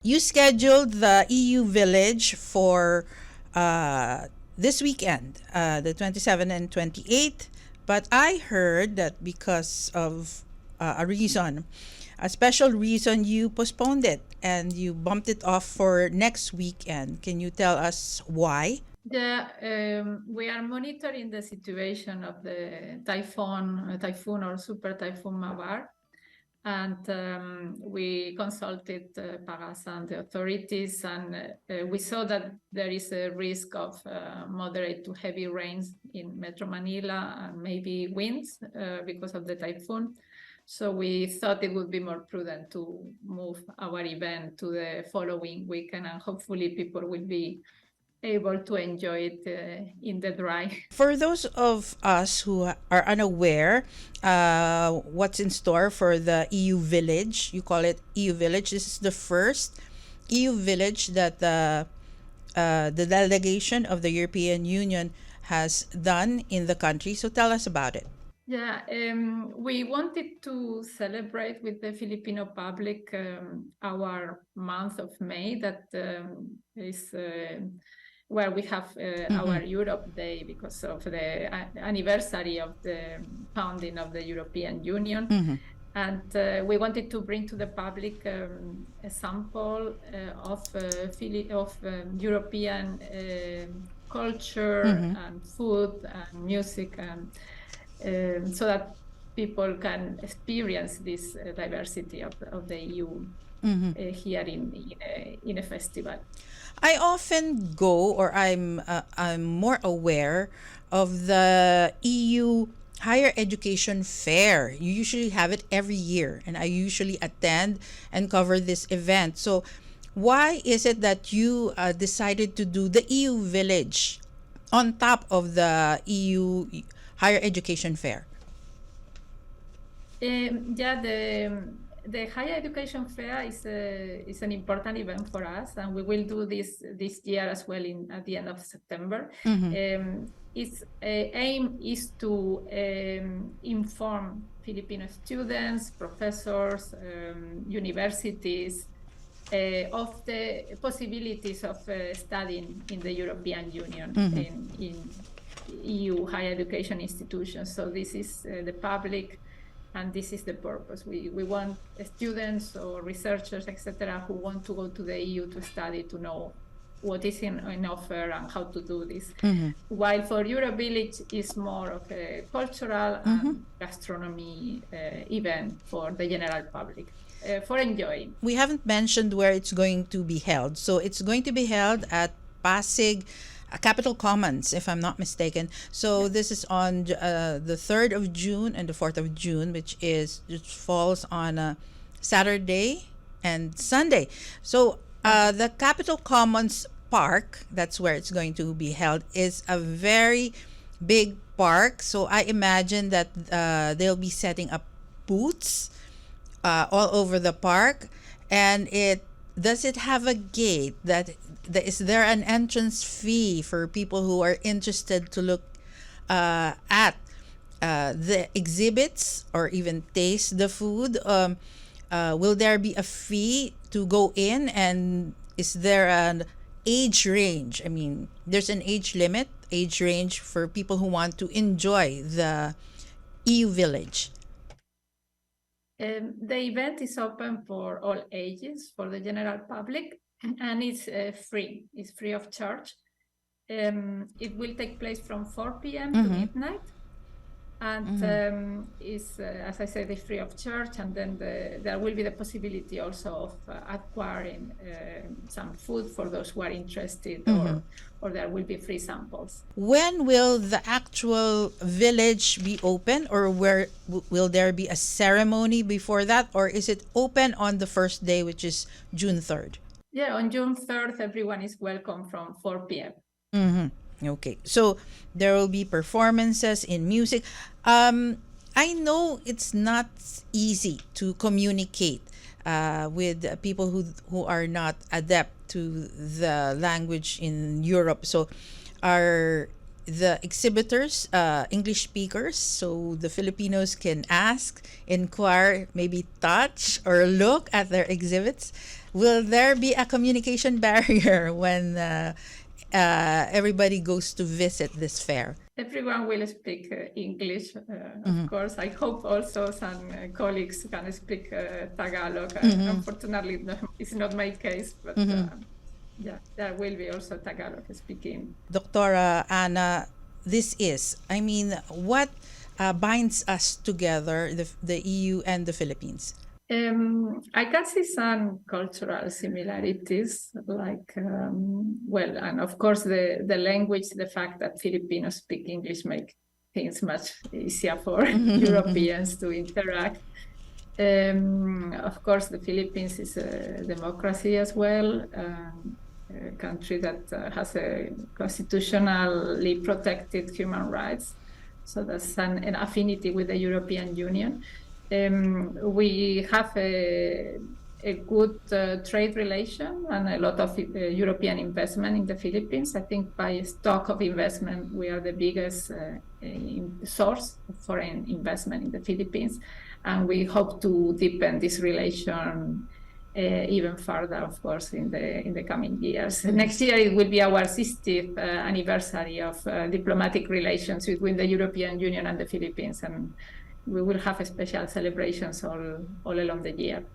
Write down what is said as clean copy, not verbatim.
You scheduled the EU Village for this weekend, the 27th and 28th. But I heard that because of a special reason, you postponed it and you bumped it off for next weekend. Can you tell us why? Yeah, we are monitoring the situation of the typhoon or super typhoon Mawar, and we consulted Pagasa and the authorities, and we saw that there is a risk of moderate to heavy rains in Metro Manila and maybe winds because of the typhoon. So we thought it would be more prudent to move our event to the following weekend, and hopefully people will be able to enjoy it in the dry. For those of us who are unaware, what's in store for the EU Village, you call it EU Village. This is the first EU Village that the delegation of the European Union has done in the country. So tell us about it. Yeah, we wanted to celebrate with the Filipino public our month of May, that is where we have our Europe Day because of the anniversary of the founding of the European Union. And we wanted to bring to the public a sample of European culture and food and music, and so that people can experience this diversity of the EU here in a festival. I often go, or I'm more aware of the EU higher education fair. You usually have it every year, and I usually attend and cover this event. So, why is it that you decided to do the EU Village on top of the EU higher education fair? Yeah, the higher education fair is an important event for us, and we will do this year as well at the end of September. Its aim is to inform Filipino students, professors, universities of the possibilities of studying in the European Union in EU higher education institutions. So this is the public, and this is the purpose. We want students or researchers, etc., who want to go to the EU to study, to know what is in offer and how to do this. While for Eurovillage is more of a cultural and gastronomy event for the general public, for enjoying. We haven't mentioned where it's going to be held. So it's going to be held at Pasig Capital Commons, if I'm not mistaken. So this is on the 3rd of June and the 4th of June, which falls on a Saturday and Sunday. So the Capital Commons Park, that's where it's going to be held, is a very big park. So I imagine that they'll be setting up booths all over the park. And does it have a gate? Is there an entrance fee for people who are interested to look at the exhibits or even taste the food? Will there be a fee to go in, and is there an age range? I mean, there's an age range for people who want to enjoy the EU Village. The event is open for all ages, for the general public, and it's free. It's free of charge. It will take place from 4 p.m. to midnight, and is, as I said, is free of charge. And then there will be the possibility also of acquiring some food for those who are interested, or there will be free samples. When will the actual village be open, or will there be a ceremony before that, or is it open on the first day, which is June 3rd? Yeah, on June 3rd, everyone is welcome from 4 p.m. Okay, so there will be performances in music. I know it's not easy to communicate with people who are not adept to the language in Europe. So, the exhibitors, English speakers, so the Filipinos can ask, inquire, maybe touch or look at their exhibits. Will there be a communication barrier when everybody goes to visit this fair? Everyone will speak English, of course. I hope also some colleagues can speak Tagalog. Unfortunately, it's not my case, but yeah, there will be also Tagalog speaking. Doctora Ana, what binds us together, the EU and the Philippines? I can see some cultural similarities, like, and of course the language, the fact that Filipinos speak English make things much easier for Europeans to interact. Of course, the Philippines is a democracy as well, a country that has a constitutionally protected human rights. So there's an affinity with the European Union. We have a good trade relation and a lot of European investment in the Philippines. I think by stock of investment, we are the biggest source of foreign investment in the Philippines. And we hope to deepen this relation even further, of course, in the coming years. Next year, it will be our 60th anniversary of diplomatic relations between the European Union and the Philippines. And we will have special celebrations all along the year.